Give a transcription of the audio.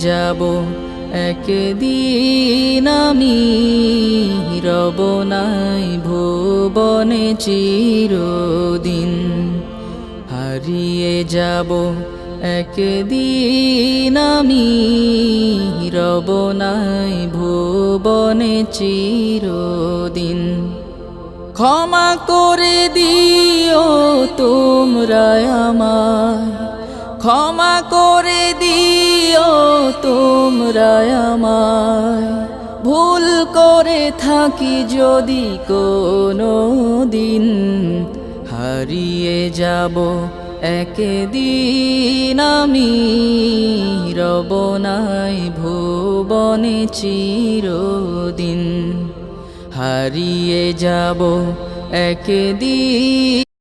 যাব একদিন আমি, রব নাই ভুবনে চিরদিন। হারিয়ে যাব একদিন আমি, রব নাই ভুবনে চিরদিন। ক্ষমা করে দিও তোমরা আমায়, ক্ষমা করে দিও তোমরা আমায়, ভুল করে থাকি যদি কোনো দিন। হারিয়ে যাব একদিন আমি, রব নাই ভুবনে চিরদিন। হারিয়ে যাব একদিন।